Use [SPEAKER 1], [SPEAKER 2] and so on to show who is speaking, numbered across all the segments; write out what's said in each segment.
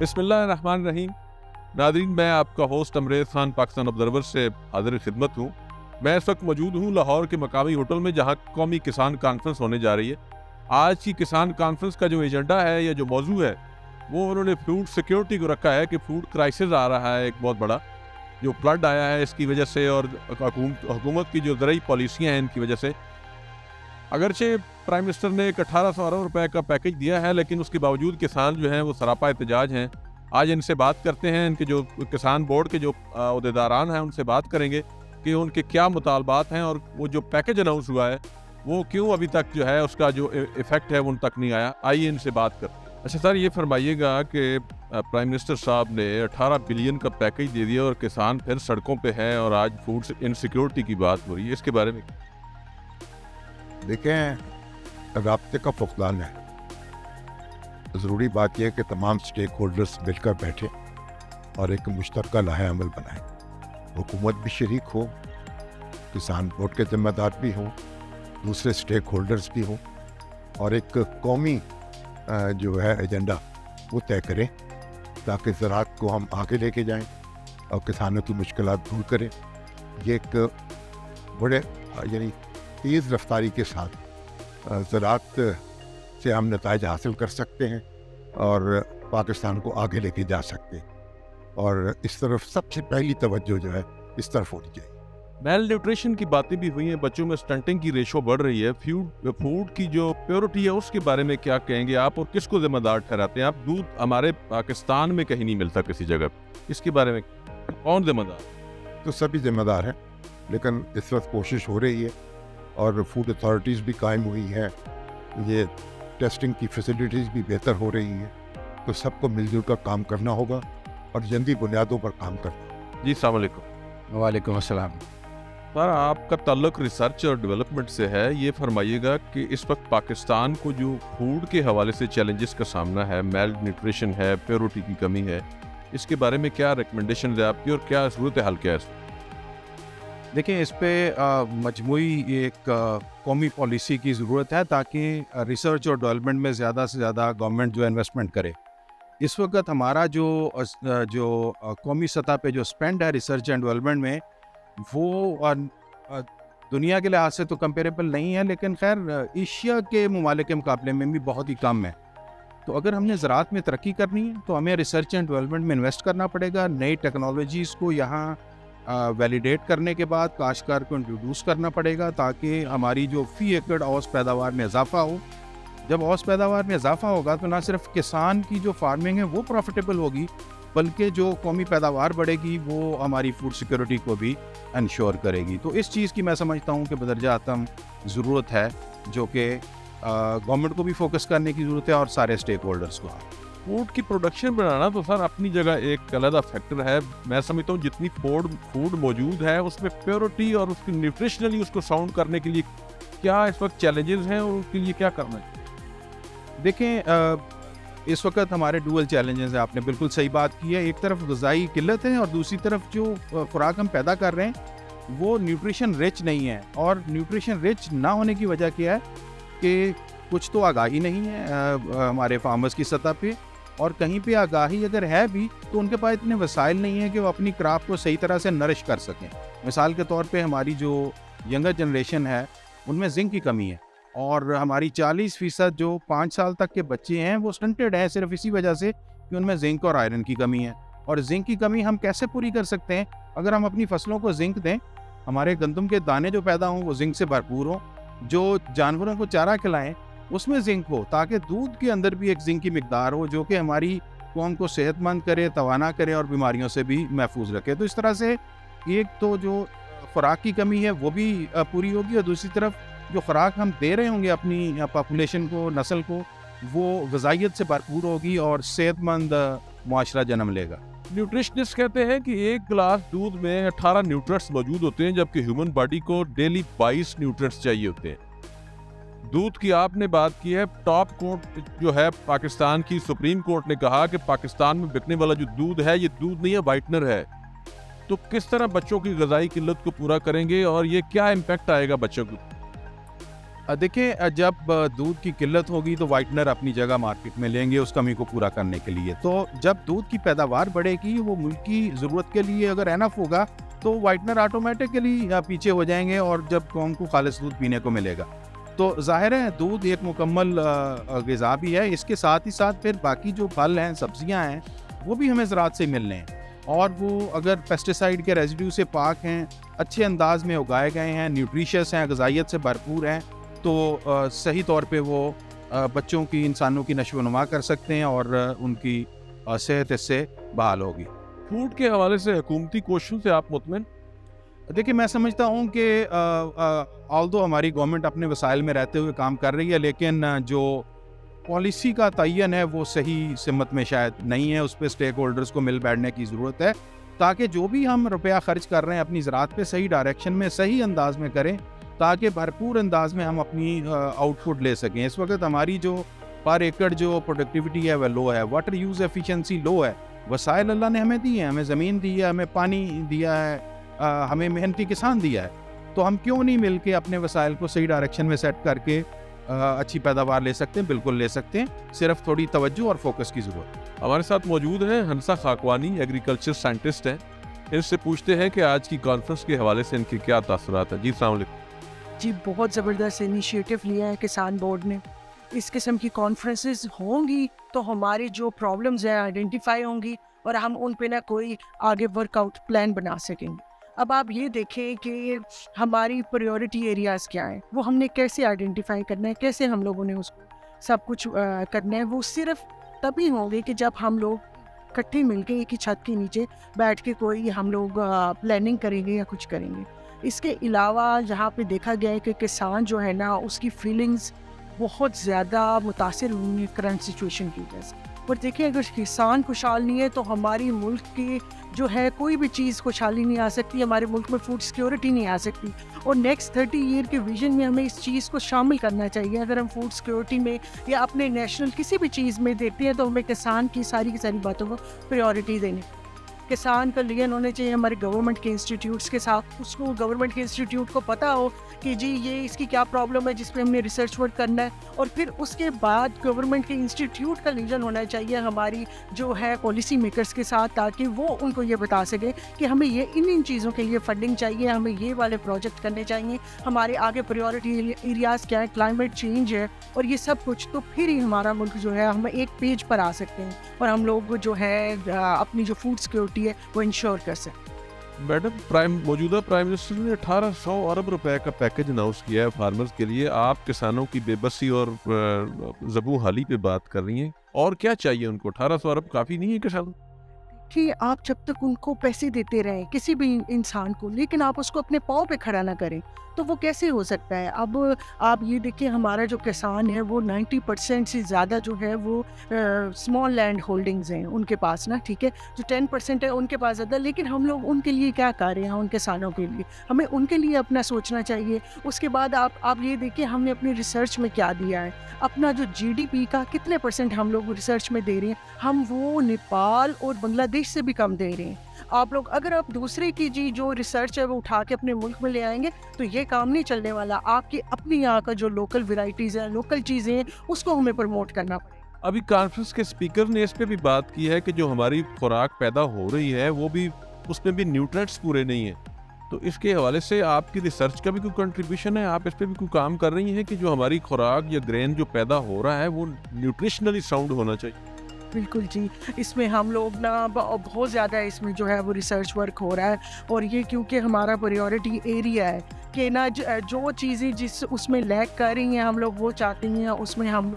[SPEAKER 1] बिस्मिल्लाहिर्रहमानिर्रहीम। नादरीन, मैं आपका होस्ट अमरेज़ खान पाकिस्तान ऑब्जर्वर से हाज़िर खिदमत हूँ। मैं इस वक्त मौजूद हूँ लाहौर के मकामी होटल में, जहाँ कौमी किसान कॉन्फ्रेंस होने जा रही है। आज की किसान कॉन्फ्रेंस का जो एजेंडा है या जो मौजू है, वो उन्होंने फूड सिक्योरिटी को रखा है कि फूड क्राइसिस आ रहा है एक बहुत बड़ा, जो फ्लड आया है इसकी वजह से, और हुकूमत की जो ज़रूरी पॉलिसियाँ हैं इनकी वजह से। अगरचे प्राइम मिनिस्टर ने एक 1800 अरब रुपए का पैकेज दिया है, लेकिन उसके बावजूद किसान जो हैं वो सरापा एहतजाज हैं। आज इनसे बात करते हैं, इनके जो किसान बोर्ड के जो अहदेदारान हैं उनसे बात करेंगे कि उनके क्या मुतालबात हैं, और वो जो पैकेज अनाउंस हुआ है वो क्यों अभी तक जो है उसका जो इफ़ेक्ट है वो उन तक नहीं आया। आइए इनसे बात करते हैं। अच्छा सर, ये फरमाइएगा कि प्राइम मिनिस्टर साहब ने 18 बिलियन का पैकेज दे दिया और किसान फिर सड़कों पे हैं, और आज फूड इनसिक्योरिटी की बात हो रही है, इसके बारे में?
[SPEAKER 2] देखें, राब्ते का फुकदान है। ज़रूरी बात यह है कि तमाम स्टेक होल्डर्स मिलकर बैठे और एक मुश्तरका लाहे अमल बनाएं। हुकूमत भी शरीक हो, किसान बोर्ड के ज़िम्मेदार भी हों, दूसरे स्टेक होल्डर्स भी हों, और एक कौमी जो है एजेंडा वो तय करें, ताकि ज़राअत को हम आगे लेके जाएं और किसानों की मुश्किलात दूर करें। ये एक बड़े यानी तेज़ रफ्तारी के साथ ज़राअत से हम नताइज हासिल कर सकते हैं और पाकिस्तान को आगे लेके जा सकते हैं, और इस तरफ सबसे पहली तवज्जो जो है इस तरफ होनी चाहिए।
[SPEAKER 1] मेल न्यूट्रिशन की बातें भी हुई हैं, बच्चों में स्टंटिंग की रेशो बढ़ रही है। फूड की जो प्योरिटी है उसके बारे में क्या कहेंगे आप, और किसको जिम्मेदार ठहराते हैं आप? दूध हमारे पाकिस्तान में कहीं नहीं मिलता किसी जगह, इसके बारे में कौन जिम्मेदार?
[SPEAKER 2] तो सभी जिम्मेदार हैं, लेकिन इस वक्त कोशिश हो रही है और फूड अथॉरिटीज़ भी कायम हुई हैं, ये टेस्टिंग की फैसिलिटीज़ भी बेहतर हो रही हैं, तो सबको मिलजुल कर काम करना होगा और जल्दी बुनियादों पर काम करना।
[SPEAKER 1] जी अस्सलाम वालेकुम।
[SPEAKER 3] वालेकुम अस्सलाम।
[SPEAKER 1] सर, आपका ताल्लुक रिसर्च और डेवलपमेंट से है, ये फरमाइएगा कि इस वक्त पाकिस्तान को जो फूड के हवाले से चैलेंजेस का सामना है, मेल न्यूट्रिशन है, प्योरिटी की कमी है, इसके बारे में क्या रिकमेंडेशन है आपकी और क्या सूरत हाल क्या है?
[SPEAKER 3] देखिए, इस पे मजमूई एक कौमी पॉलिसी की ज़रूरत है, ताकि रिसर्च और डेवलपमेंट में ज़्यादा से ज़्यादा गवर्नमेंट जो इन्वेस्टमेंट करे। इस वक्त हमारा जो कौमी सतह पे जो स्पेंड है रिसर्च एंड डेवलपमेंट में, वो दुनिया के लिहाज से तो कंपेरेबल नहीं है, लेकिन खैर एशिया के ममालिक के मुकाबले में भी बहुत ही कम है। तो अगर हमने ज़राअत में तरक्की करनी है तो हमें रिसर्च एंड डेवलपमेंट में इन्वेस्ट करना पड़ेगा। नई टेक्नोलॉजीज़ को यहाँ वैलिडेट करने के बाद काश्तकार को इंट्रोड्यूस करना पड़ेगा, ताकि हमारी जो फ़ी एकड़ औसत पैदावार में इजाफा हो। जब औसत पैदावार में इजाफा होगा तो ना सिर्फ किसान की जो फार्मिंग है वो प्रॉफिटेबल होगी, बल्कि जो कौमी पैदावार बढ़ेगी वो हमारी फूड सिक्योरिटी को भी इंश्योर करेगी। तो इस चीज़ की मैं समझता हूँ कि बदरजा आतम ज़रूरत है, जो कि गवर्नमेंट को भी फोकस करने की ज़रूरत है और सारे स्टेक होल्डर्स को।
[SPEAKER 1] फूड की प्रोडक्शन बढ़ाना तो सर अपनी जगह एक अलग फैक्टर है। मैं समझता हूँ जितनी फूड मौजूद है उसमें प्योरिटी और उसकी न्यूट्रिशनली उसको साउंड करने के लिए क्या इस वक्त चैलेंजेस हैं और उसके लिए क्या करना है?
[SPEAKER 3] देखें, इस वक्त हमारे डुअल चैलेंजेस हैं, आपने बिल्कुल सही बात की है। एक तरफ ग़िज़ाई किल्लत है और दूसरी तरफ जो खुराक हम पैदा कर रहे हैं वो न्यूट्रिशन रिच नहीं है। और न्यूट्रिशन रिच ना होने की वजह क्या है कि कुछ तो आगाही नहीं है हमारे फार्मर्स की सतह पे, और कहीं पे आगाही अगर है भी तो उनके पास इतने वसाइल नहीं है कि वो अपनी क्रॉप को सही तरह से नरिश कर सकें। मिसाल के तौर पे हमारी जो यंगर जनरेशन है उनमें जिंक की कमी है, और हमारी 40% जो 5 साल तक के बच्चे हैं वो स्टंटेड हैं, सिर्फ इसी वजह से कि उनमें जिंक और आयरन की कमी है। और जिंक की कमी हम कैसे पूरी कर सकते हैं? अगर हम अपनी फसलों को जिंक दें, हमारे गंदम के दाने जो पैदा हों वो जिंक से भरपूर हों, जो जानवरों को चारा खिलाएं उसमें जिंक हो, ताकि दूध के अंदर भी एक जिंक की मिकदार हो जो कि हमारी कौम को सेहतमंद करे, तवाना करे और बीमारियों से भी महफूज रखे। तो इस तरह से एक तो जो खुराक की कमी है वो भी पूरी होगी, और दूसरी तरफ जो खुराक हम दे रहे होंगे अपनी पॉपुलेशन को, नस्ल को, वो ग़िज़ाइयत से भरपूर होगी और सेहतमंद मुआशरा जन्म लेगा।
[SPEAKER 1] न्यूट्रिशनिस्ट कहते हैं कि एक गिलास दूध में 18 न्यूट्रिएंट्स मौजूद होते हैं, जबकि ह्यूमन बॉडी को डेली 22 न्यूट्रिएंट्स चाहिए होते हैं। दूध की आपने बात की है, टॉप कोर्ट जो है पाकिस्तान की सुप्रीम कोर्ट ने कहा कि पाकिस्तान में बिकने वाला जो दूध है ये दूध नहीं है, वाइटनर है। तो किस तरह बच्चों की ग़िज़ाई किल्लत को पूरा करेंगे और ये क्या इम्पैक्ट आएगा बच्चों को?
[SPEAKER 3] देखिए, जब दूध की किल्लत होगी तो वाइटनर अपनी जगह मार्केट में लेंगे उस कमी को पूरा करने के लिए। तो जब दूध की पैदावार बढ़ेगी, वो मुल्क की ज़रूरत के लिए अगर एनफ होगा, तो वाइटनर ऑटोमेटिकली पीछे हो जाएंगे और जब कौम को खालिस दूध पीने को मिलेगा। तो ज़ाहिर है दूध एक मुकम्मल ग़िज़ा भी है। इसके साथ ही साथ फिर बाकी जो फल हैं, सब्जियां हैं, वो भी हमें ज़राअत से मिलने हैं, और वो अगर पेस्टिसाइड के रेजिड्यू से पाक हैं, अच्छे अंदाज में उगाए गए हैं, न्यूट्रिशियस हैं, ग़िज़ाइयत से भरपूर हैं, तो सही तौर पे वो बच्चों की, इंसानों की नशो-नुमा कर सकते हैं और उनकी सेहत इससे बहाल होगी।
[SPEAKER 1] फूड के हवाले से हुकूमती कोशिशों से आप मुतमिन?
[SPEAKER 3] देखिए, मैं समझता हूँ कि ऑल्दो हमारी गवर्नमेंट अपने वसाइल में रहते हुए काम कर रही है, लेकिन जो पॉलिसी का तयन है वो सही सिमत में शायद नहीं है। उस पर स्टेक होल्डर्स को मिल बैठने की ज़रूरत है, ताकि जो भी हम रुपया खर्च कर रहे हैं अपनी ज़राअत पे सही डायरेक्शन में, सही अंदाज में करें, ताकि भरपूर अंदाज में हम अपनी आउटपुट ले सकें। इस वक्त हमारी जो पर एकड़ जो प्रोडक्टिविटी है वह लो है, वाटर यूज़ एफिशिएंसी लो है। वसाइल अल्लाह ने हमें दिए हैं, हमें ज़मीन दी है, हमें पानी दिया है, हमें मेहनती किसान दिया है, तो हम क्यों नहीं मिल के अपने वसाइल को सही डायरेक्शन में सेट करके अच्छी पैदावार ले सकते हैं? बिल्कुल ले सकते हैं, सिर्फ थोड़ी तवज्जो और फोकस की ज़रूरत है।
[SPEAKER 1] हमारे साथ मौजूद हैं हंसा खाकवानी, एग्रीकल्चर साइंटिस्ट हैं। इनसे पूछते हैं कि आज की कॉन्फ्रेंस के हवाले से इनके क्या तासुरात हैं। जी अस्सलाम वालेकुम।
[SPEAKER 4] जी, बहुत ज़बरदस्त इनिशिएटिव लिया है किसान बोर्ड ने। इस किस्म की कॉन्फ्रेंसेस होंगी तो हमारी जो प्रॉब्लम्स हैं आइडेंटिफाई होंगी और हम उन पे ना कोई आगे वर्कआउट प्लान बना सकेंगे। अब आप ये देखें कि हमारी प्रायोरिटी एरियाज़ क्या हैं, वो हमने कैसे आइडेंटिफाई करना है, कैसे हम लोगों ने उसको सब कुछ करना है। वो सिर्फ तभी होंगे कि जब हम लोग इकट्ठे मिलके एक ही छत के नीचे बैठ के कोई हम लोग प्लानिंग करेंगे या कुछ करेंगे। इसके अलावा यहाँ पे देखा गया है कि किसान जो है ना, उसकी फीलिंग्स बहुत ज़्यादा मुतासिर हुई हैं करंट सिचुएशन की वजह से। पर देखिए, अगर किसान खुशहाल नहीं है तो हमारी मुल्क की जो है कोई भी चीज़ खुशहाली नहीं आ सकती, हमारे मुल्क में फूड सिक्योरिटी नहीं आ सकती। और नेक्स्ट 30 ईयर के विजन में हमें इस चीज़ को शामिल करना चाहिए। अगर हम फूड सिक्योरिटी में या अपने नेशनल किसी भी चीज़ में देते हैं तो हमें किसान की सारी बातों को प्रायोरिटी देनी। किसान का लियन होने चाहिए हमारे गवर्नमेंट के इंस्टीट्यूट्स के साथ। उसको गवर्नमेंट के इंस्टीट्यूट को पता हो कि जी ये इसकी क्या प्रॉब्लम है, जिस पे हमने रिसर्च वर्क करना है। और फिर उसके बाद गवर्नमेंट के इंस्टीट्यूट का लियन होना चाहिए हमारी जो है पॉलिसी मेकर्स के साथ, ताकि वो उनको ये बता सके कि हमें ये इन चीज़ों के लिए फंडिंग चाहिए, हमें ये वाले प्रोजेक्ट करने चाहिए, हमारे आगे प्रायोरिटी एरियाज़ क्या है, क्लाइमेट चेंज है और ये सब कुछ। तो फिर ही हमारा मुल्क जो है हम एक पेज पर आ सकते हैं और हम लोग जो है अपनी जो फूड सिक्योरिटी है वो इंश्योर कर सकते।
[SPEAKER 1] मैडम, मौजूदा प्राइम मिनिस्टर ने 1800 अरब रुपए का पैकेज अनाउंस किया है फार्मर्स के लिए। आप किसानों की बेबसी और ज़बू हाली पे बात कर रही हैं, और क्या चाहिए उनको? 1800 अरब काफ़ी नहीं है किसानों?
[SPEAKER 4] कि आप जब तक उनको पैसे देते रहें किसी भी इंसान को, लेकिन आप उसको अपने पाँव पे खड़ा ना करें, तो वो कैसे हो सकता है? अब आप ये देखिए, हमारा जो किसान है वो 90% से ज़्यादा जो है वो स्मॉल लैंड होल्डिंग्स हैं उनके पास ना, ठीक है। जो 10% है उनके पास ज़्यादा, लेकिन हम लोग उनके लिए क्या कर रहे हैं? उन किसानों के लिए हमें उनके लिए अपना सोचना चाहिए। उसके बाद आप ये देखिए, हमने अपनी रिसर्च में क्या दिया है, अपना जो GDP का कितने % हम लोग रिसर्च में दे रहे हैं, हम वो नेपाल और बांग्लादेश से भी कम दे रहे हैं। आप लोग अगर आप दूसरे की जो रिसर्च है वो उठा के अपने मुल्क में ले आएंगे तो ये काम नहीं चलने वाला। आपकी अपनी यहाँ का जो लोकल वेराइटीज़ हैं, लोकल चीज़ें हैं, उसको हमें प्रमोट करना पड़ेगा।
[SPEAKER 1] अभी कॉन्फ्रेंस के स्पीकर ने इस पे भी बात की है कि जो हमारी खुराक पैदा हो रही है वो भी, उसमें भी न्यूट्रिएंट्स पूरे नहीं हैं। तो इसके हवाले से आपकी रिसर्च का भी कोई कंट्रीब्यूशन है? आप इस पे भी कोई काम कर रही हैं कि जो हमारी खुराक या ग्रेन जो पैदा हो रहा है वो न्यूट्रिशनली साउंड होना चाहिए?
[SPEAKER 4] बिल्कुल जी, इसमें हम लोग ना बहुत ज़्यादा इसमें जो है वो रिसर्च वर्क हो रहा है। और ये क्योंकि हमारा प्रायोरिटी एरिया है कि ना जो चीज़ें जिस उसमें लैग कर रही हैं, हम लोग वो चाहते हैं उसमें हम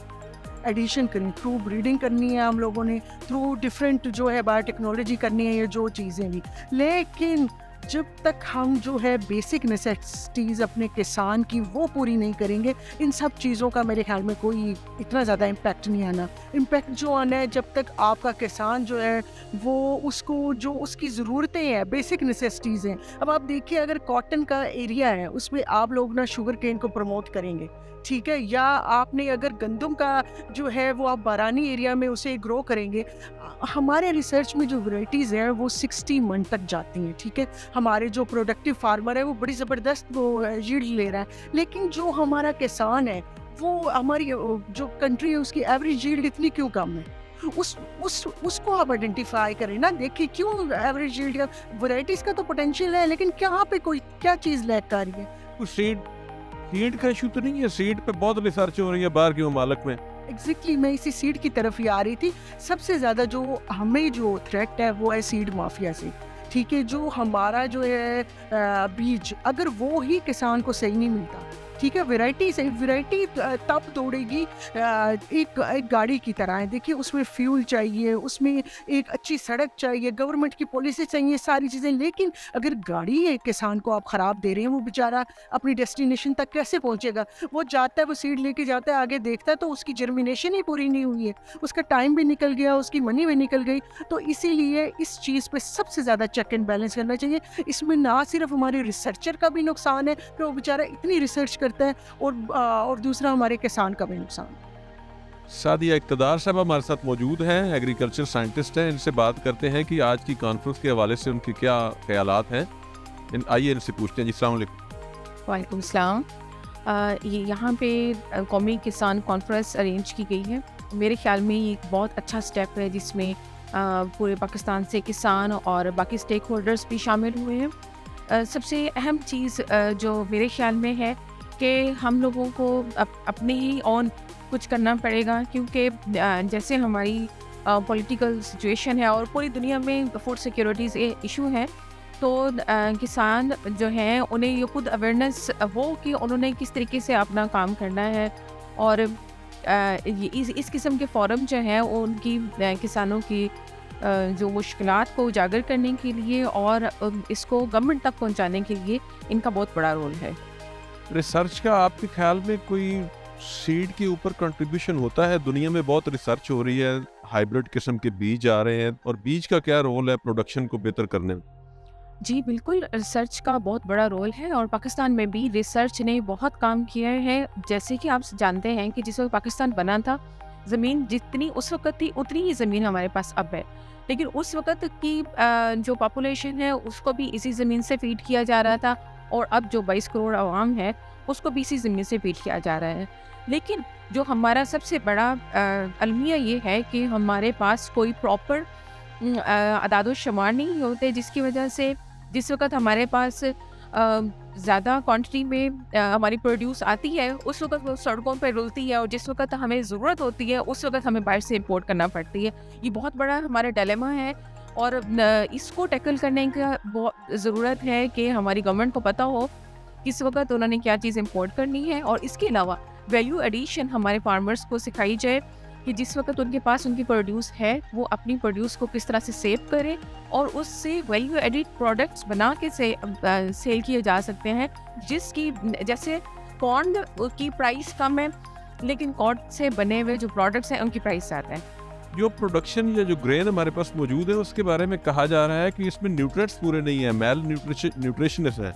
[SPEAKER 4] एडिशन करें। थ्रू ब्रीडिंग करनी है हम लोगों ने, थ्रू डिफरेंट जो है बायोटेक्नोलॉजी करनी है, ये जो चीज़ें भी। लेकिन जब तक हम जो है बेसिक नेसेसिटीज़ अपने किसान की वो पूरी नहीं करेंगे, इन सब चीज़ों का मेरे ख्याल में कोई इतना ज़्यादा इम्पैक्ट नहीं आना। इम्पैक्ट जो आना है जब तक आपका किसान जो है वो उसको जो उसकी ज़रूरतें हैं, बेसिक नेसेसिटीज़ हैं। अब आप देखिए, अगर कॉटन का एरिया है उसमें आप लोग ना शुगर केन को प्रमोट करेंगे, ठीक है, या आपने अगर गंदम का जो है वो आप बारानी एरिया में उसे ग्रो करेंगे, हमारे रिसर्च में जो वैरायटीज़ हैं वो 60 मन तक जाती हैं, ठीक है। हमारे जो प्रोडक्टिव फार्मर है वो बड़ी ज़बरदस्त वो यील्ड ले रहा है, लेकिन जो हमारा किसान है वो हमारी जो कंट्री है उसकी एवरेज यील्ड इतनी क्यों कम है? उसको आप आइडेंटिफाई करें ना, देखिए क्यों एवरेज यील्ड, वैरायटीज़ का तो पोटेंशियल है, लेकिन कहाँ पे कोई क्या चीज़ लैग कर रही है?
[SPEAKER 1] कुछ सीड का इशू तो नहीं है? सीड पे बहुत रिसर्च हो रही है बाहर के ममालिक में।
[SPEAKER 4] एग्जैक्टली मैं इसी सीड की तरफ ही आ रही थी। सबसे ज़्यादा जो हमें जो थ्रेट है वो है सीड माफिया से, ठीक है। जो हमारा जो है बीज, अगर वो ही किसान को सही नहीं मिलता, ठीक है, वैरायटी तब दौड़ेगी एक गाड़ी की तरह है। देखिए उसमें फ्यूल चाहिए, उसमें एक अच्छी सड़क चाहिए, गवर्नमेंट की पॉलिसी चाहिए, सारी चीज़ें, लेकिन अगर गाड़ी है किसान को आप ख़राब दे रहे हैं, वो बेचारा अपनी डेस्टिनेशन तक कैसे पहुंचेगा? वो जाता है, वो सीड लेके जाता है, आगे देखता है तो उसकी जर्मिनेशन ही पूरी नहीं हुई है, उसका टाइम भी निकल गया, उसकी मनी भी निकल गई। तो इसीलिए इस चीज़ पे सबसे ज़्यादा चेक एंड बैलेंस करना चाहिए। इसमें ना सिर्फ हमारे रिसर्चर का भी नुकसान है कि वो बेचारा इतनी रिसर्च करता है, और दूसरा हमारे किसान का भी नुकसान।
[SPEAKER 1] सादिया इक़्तिदार साहब हमारे साथ मौजूद हैं, एग्रीकल्चर साइंटिस्ट हैं। इनसे बात करते हैं कि आज की कॉन्फ्रेंस के हवाले से उनके क्या ख्यालात हैं। आइए इनसे पूछते हैं। जी अस्सलाम वालेकुम।
[SPEAKER 5] वालेकुम सलाम। ये यहाँ पे कौमी किसान कॉन्फ्रेंस अरेंज की गई है। मेरे ख्याल में ये एक बहुत अच्छा स्टेप है जिसमें पूरे पाकिस्तान से किसान और बाकी स्टेक होल्डर्स भी शामिल हुए हैं। सबसे अहम चीज़ जो मेरे ख्याल में है कि हम लोगों को अपने ही ऑन कुछ करना पड़ेगा, क्योंकि जैसे हमारी पॉलिटिकल सिचुएशन है और पूरी दुनिया में फूड सिक्योरिटीज़ इशू है, तो किसान जो हैं उन्हें ये खुद अवेयरनेस हो कि उन्होंने किस तरीके से अपना काम करना है। और इस किस्म के फोरम जो हैं उनकी किसानों की जो मुश्किलात को उजागर करने के लिए और इसको गवर्नमेंट तक पहुंचाने के लिए इनका बहुत बड़ा रोल है।
[SPEAKER 1] रिसर्च का आपके ख्याल में कोई सीड के ऊपर कंट्रीब्यूशन होता है? दुनिया में बहुत रिसर्च हो रही है, हाइब्रिड किस्म के बीज आ रहे हैं, और बीज का क्या रोल है प्रोडक्शन को बेहतर करने में?
[SPEAKER 5] जी बिल्कुल, रिसर्च का बहुत बड़ा रोल है और पाकिस्तान में भी रिसर्च ने बहुत काम किया है। जैसे कि आप जानते हैं कि जिस वक्त पाकिस्तान बना था, ज़मीन जितनी उस वक्त थी उतनी ही ज़मीन हमारे पास अब है, लेकिन उस वक्त की जो पॉपुलेशन है उसको भी इसी ज़मीन से फीड किया जा रहा था, और अब जो 22 करोड़ आवाम है उसको भी इसी ज़मीन से फीड किया जा रहा है। लेकिन जो हमारा सबसे बड़ा अलमिया ये है कि हमारे पास कोई प्रॉपर अदाद शुमार नहीं होते, जिसकी वजह से जिस वक्त हमारे पास ज़्यादा क्वांटिटी में हमारी प्रोड्यूस आती है उस वक्त वो सड़कों पर रुलती है, और जिस वक्त हमें ज़रूरत होती है उस वक्त हमें बाहर से इंपोर्ट करना पड़ती है। ये बहुत बड़ा हमारा डिलेमा है और इसको टैकल करने का बहुत ज़रूरत है कि हमारी गवर्नमेंट को पता हो किस वक्त उन्होंने क्या चीज़ इंपोर्ट करनी है, और इसके अलावा वैल्यू एडिशन हमारे फार्मर्स को सिखाई जाए कि जिस वक्त उनके पास उनकी प्रोड्यूस है वो अपनी प्रोड्यूस को किस तरह से सेव करें और उससे वैल्यू एडिड प्रोडक्ट्स बना के सेल किए जा सकते हैं, जिसकी जैसे कॉर्न की प्राइस कम है लेकिन कॉर्न से बने हुए जो प्रोडक्ट्स हैं उनकी प्राइस ज़्यादा है।
[SPEAKER 1] जो प्रोडक्शन या जो ग्रेन हमारे पास मौजूद है उसके बारे में कहा जा रहा है कि इसमें न्यूट्रिएंट्स पूरे नहीं है, मेल न्यूट्रिशनिस्ट है।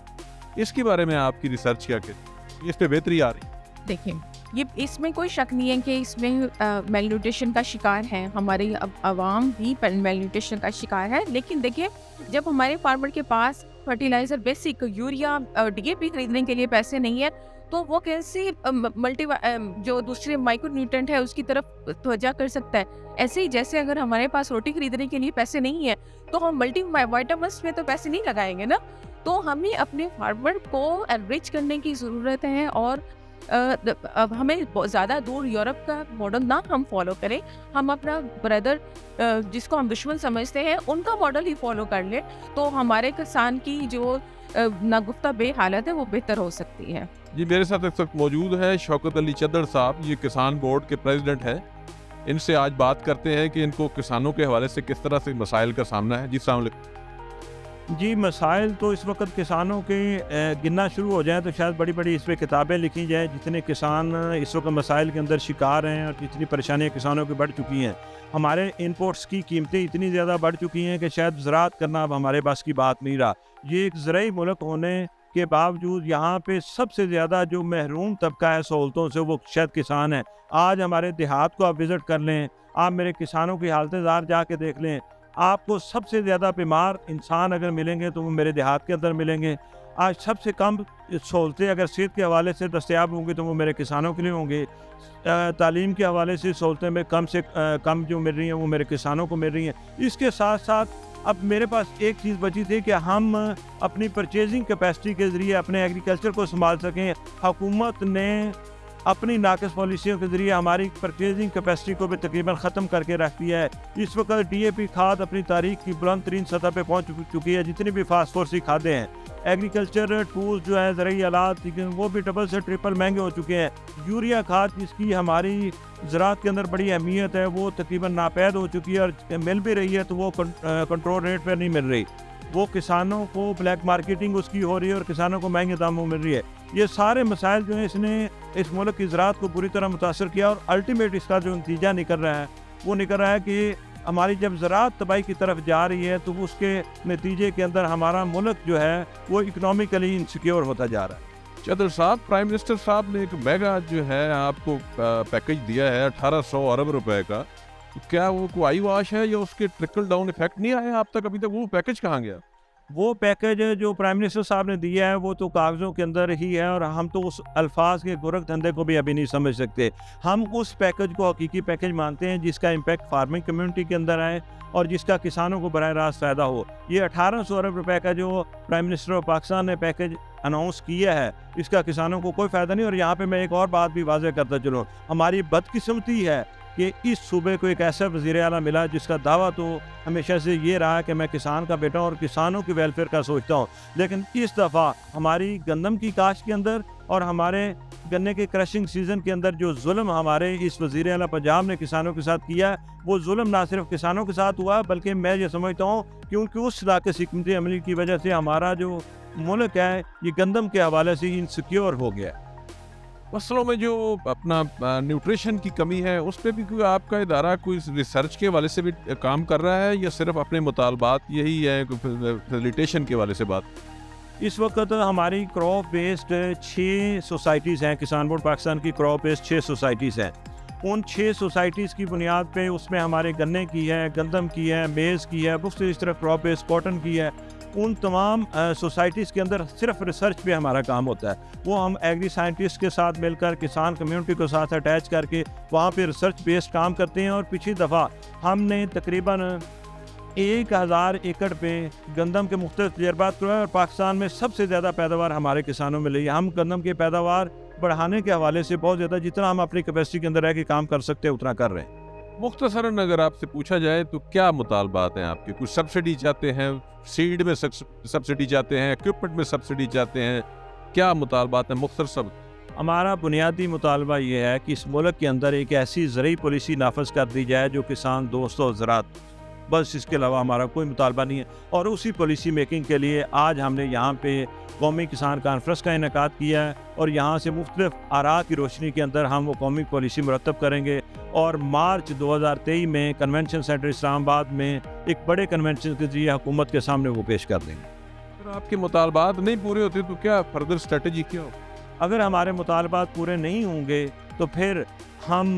[SPEAKER 1] इसके बारे में आपकी रिसर्च क्या कहती है? इस पे बेहतरी आ रही है?
[SPEAKER 5] देखिए, ये इसमें कोई शक नहीं है कि इसमें मेल न्यूट्रिशन का शिकार है, हमारी आवाम भी मेल न्यूट्रिशन का शिकार है। लेकिन देखिए, जब हमारे फार्मर के पास फर्टिलाइज़र, बेसिक यूरिया और डीएपी खरीदने के लिए पैसे नहीं है, तो वो कैसे जो दूसरे माइक्रो न्यूट्रेंट है उसकी तरफ तवज्जो कर सकता है। ऐसे ही जैसे अगर हमारे पास रोटी खरीदने के लिए पैसे नहीं है तो हम मल्टी वाइटामिन्स में तो पैसे नहीं लगाएंगे ना। तो हमें अपने फार्मर को एनरिच करने की ज़रूरत है, और अब हमें ज़्यादा दूर यूरोप का मॉडल ना हम फॉलो करें, हम अपना ब्रदर जिसको हम दुश्मन समझते हैं उनका मॉडल ही फॉलो कर लें, तो हमारे किसान की जो नागुफ्ता बे हालत है वो बेहतर हो सकती है।
[SPEAKER 1] जी, मेरे साथ इस वक्त मौजूद है शौकत अली चद्दड़ साहब, ये किसान बोर्ड के प्रेसिडेंट हैं। इनसे आज बात करते हैं कि इनको किसानों के हवाले से किस तरह से मसाइल का सामना है। जी अस्सलाम वालेकुम।
[SPEAKER 6] जी, मसाइल तो इस वक्त किसानों के गिनना शुरू हो जाएँ तो शायद बड़ी बड़ी इस पर किताबें लिखी जाएँ, जितने किसान इस वक्त मसाइल के अंदर शिकार हैं और जितनी परेशानियाँ किसानों की बढ़ चुकी हैं। हमारे इनपुट्स की कीमतें इतनी ज़्यादा बढ़ चुकी हैं कि शायद ज़राअत करना अब हमारे पास की बात नहीं रहा। ये एक ज़राई मुल्क होने के बावजूद यहाँ पे सबसे ज़्यादा जो महरूम तबका है सहूलतों से वो शायद किसान है। आज हमारे देहात को आप विज़िट कर लें, आप मेरे किसानों की हालत-ए-ज़ार जाके देख लें, आपको सबसे ज़्यादा बीमार इंसान अगर मिलेंगे तो वो मेरे देहात के अंदर मिलेंगे। आज सबसे कम सहूलतें अगर सेहत के हवाले से दस्तयाब होंगी तो वो मेरे किसानों के लिए होंगी। तालीम के हवाले से सहूलतें में कम से कम जो मिल रही हैं वो मेरे किसानों को मिल रही हैं। इसके साथ साथ अब मेरे पास एक चीज़ बची थी कि हम अपनी परचेजिंग कैपेसिटी के ज़रिए अपने एग्रीकल्चर को संभाल सकें। हुकूमत ने अपनी नाक़िस पॉलिसियों के ज़रिए हमारी परचेजिंग कैपेसिटी को भी तकरीबन ख़त्म करके रख दिया है। इस वक्त DAP खाद अपनी तारीख की बुलंद तरीन सतह पे पहुँच चुकी है। जितनी भी फास्फोरसी खादें हैं, एग्रीकल्चर टूल्स जो है, ज़रूरी आलात, वो भी डबल से ट्रिपल महंगे हो चुके हैं। यूरिया खाद जिसकी हमारी ज़राअत के अंदर बड़ी अहमियत है, वो तकरीबन नापैद हो चुकी है और मिल भी रही है तो वो कंट्रोल रेट पर नहीं मिल रही। वो किसानों को ब्लैक मार्केटिंग उसकी हो रही है और किसानों को महंगे दामों में मिल रही है। ये सारे मसाइल जो हैं इसने इस मुल्क की ज़राअत को बुरी तरह मुतासर किया और अल्टीमेट इसका जो नतीजा निकल रहा है वो निकल रहा है कि हमारी जब ज़राअत तबाही की तरफ जा रही है तो उसके नतीजे के अंदर हमारा मुल्क जो है वो इकनॉमिकली इनसिक्योर होता जा रहा है।
[SPEAKER 1] चौधरी साहब, प्राइम मिनिस्टर साहब ने एक मेगा जो है आपको पैकेज दिया है 1800 अरब रुपए का, तो क्या वो कोई आई वाश है या उसके ट्रिकल डाउन इफेक्ट नहीं आए आप तक अभी तक? वो पैकेज कहाँ गया?
[SPEAKER 6] वो पैकेज जो प्राइम मिनिस्टर साहब ने दिया है वो तो कागज़ों के अंदर ही है और हम तो उस अल्फाज के गोरख धंधे को भी अभी नहीं समझ सकते। हम उस पैकेज को हकीकी पैकेज मानते हैं जिसका इम्पैक्ट फार्मिंग कम्युनिटी के अंदर आए और जिसका किसानों को बराह रास्त फ़ायदा हो। ये 1800 अरब रुपए का जो प्राइम मिनिस्टर ऑफ पाकिस्तान ने पैकेज अनाउंस किया है, इसका किसानों को कोई फ़ायदा नहीं। और यहाँ पे मैं एक और बात भी वाज़ेह करता चलूँ, हमारी बदकिस्मती है कि इस सूबे को एक ऐसा वज़ीर आला मिला जिसका दावा तो हमेशा से ये रहा है कि मैं किसान का बेटा और किसानों की वेलफेयर का सोचता हूँ, लेकिन इस दफ़ा हमारी गंदम की काश्त के अंदर और हमारे गन्ने के क्रशिंग सीज़न के अंदर जो जुल्म हमारे इस वज़ीर आला पंजाब ने किसानों के साथ किया, वो जुल्म ना सिर्फ किसानों के साथ हुआ बल्कि मैं ये समझता हूँ क्योंकि उस नाक़िस हिकमत अमली की वजह से हमारा जो मुल्क है ये गंदम के हवाले से इनसिक्योर हो गया।
[SPEAKER 1] फसलों में जो अपना न्यूट्रिशन की कमी है उस पर भी कोई आपका इदारा कोई रिसर्च के हवाले से भी काम कर रहा है या सिर्फ अपने मुतालबात यही है, फैसिलिटेशन के हवाले से बात?
[SPEAKER 6] इस वक्त हमारी क्रॉप बेस्ड 6 सोसाइटीज़ हैं, किसान बोर्ड पाकिस्तान की क्रॉप बेस्ड 6 सोसाइटीज़ हैं। उन 6 सोसाइटीज़ की बुनियाद पे उसमें हमारे गन्ने की है, गंदम की है, मेज़ की है, बुक्स इस तरह क्रॉप बेस्ड कॉटन की है। उन तमाम सोसाइटीज़ के अंदर सिर्फ रिसर्च पे हमारा काम होता है। वो हम एग्री साइंटिस्ट के साथ मिलकर किसान कम्युनिटी को साथ अटैच करके वहाँ पे रिसर्च बेस्ड काम करते हैं। और पिछली दफ़ा हमने तकरीबन 1000 एकड़ पे गंदम के मुख्तलिफ तजर्बात करवाए और पाकिस्तान में सबसे ज़्यादा पैदावार हमारे किसानों में रही है। हम गंदम की पैदावार बढ़ाने के हवाले से बहुत ज़्यादा जितना हम अपनी कैपेसिटी के अंदर रह के काम कर सकते हैं उतना कर रहे हैं।
[SPEAKER 1] मुख्तसरन अगर आपसे पूछा जाए तो क्या मुतालबात हैं आपके? कुछ सब्सिडी चाहते हैं, सीड में सब्सिडी चाहते हैं, इक्विपमेंट में सब्सिडी चाहते हैं, क्या मुतालबात हैं मुख्तसर?
[SPEAKER 6] हमारा बुनियादी मुतालबा ये है कि इस मुल्क के अंदर एक ऐसी ज़रूरी पॉलिसी नाफज कर दी जाए जो किसान दोस्त और ज़राअत, बस इसके अलावा हमारा कोई मुतालबा नहीं है। और उसी पॉलिसी मेकिंग के लिए आज हमने यहाँ पे कौमी किसान कॉन्फ्रेंस का इनेकाद किया है और यहाँ से मुख्तलिफ आरा की रोशनी के अंदर हम वो कौमी पॉलिसी मुरतब करेंगे और मार्च 2023 में कन्वेंशन सेंटर इस्लामाबाद में एक बड़े कन्वेंशन के जरिए हुकूमत के सामने वो पेश कर देंगे।
[SPEAKER 1] अगर आपके मुतालबात नहीं पूरे होते तो क्या फर्दर स्ट्रेटजी क्या हो?
[SPEAKER 6] अगर हमारे मुतालबात पूरे नहीं होंगे तो फिर हम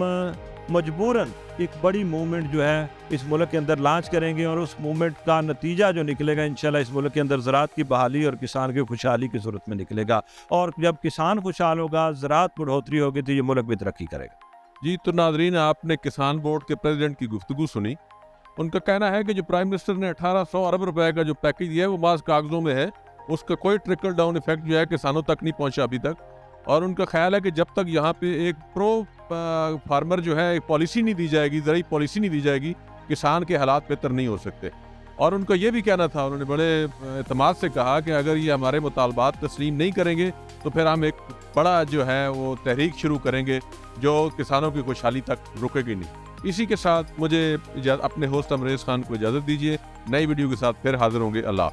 [SPEAKER 6] मजबूरन एक बड़ी मूवमेंट जो है इस मुल्क के अंदर लॉन्च करेंगे और उस मूवमेंट का नतीजा जो निकलेगा इंशाल्लाह इस मुल्क के अंदर ज़राअत की बहाली और किसान की खुशहाली की सूरत में निकलेगा। और जब किसान खुशहाल होगा, ज़राअत बढ़ोतरी होगी तो ये मुल्क भी तरक्की करेगा।
[SPEAKER 1] जी, तो नाज़रीन, आपने किसान बोर्ड के प्रेसिडेंट की गुफ्तगू सुनी। उनका कहना है कि जो प्राइम मिनिस्टर ने 1800 अरब रुपए का जो पैकेज दिया है वो बाज़ कागज़ों में है, उसका कोई ट्रिकल डाउन इफेक्ट जो है किसानों तक नहीं पहुँचा अभी तक। और उनका ख्याल है कि जब तक यहाँ पे एक प्रो फार्मर जो है एक पॉलिसी नहीं दी जाएगी, ज़रूरी पॉलिसी नहीं दी जाएगी, किसान के हालात बेहतर नहीं हो सकते। और उनका ये भी कहना था, उन्होंने बड़े एतमाद से कहा कि अगर ये हमारे मुतालबात तस्लीम नहीं करेंगे तो फिर हम एक बड़ा जो है वो तहरीक शुरू करेंगे जो किसानों की खुशहाली तक रुकेगी नहीं। इसी के साथ मुझे अपने होस्ट अमरेज़ खान को इजाज़त दीजिए। नई वीडियो के साथ फिर हाजिर होंगे। अल्लाह।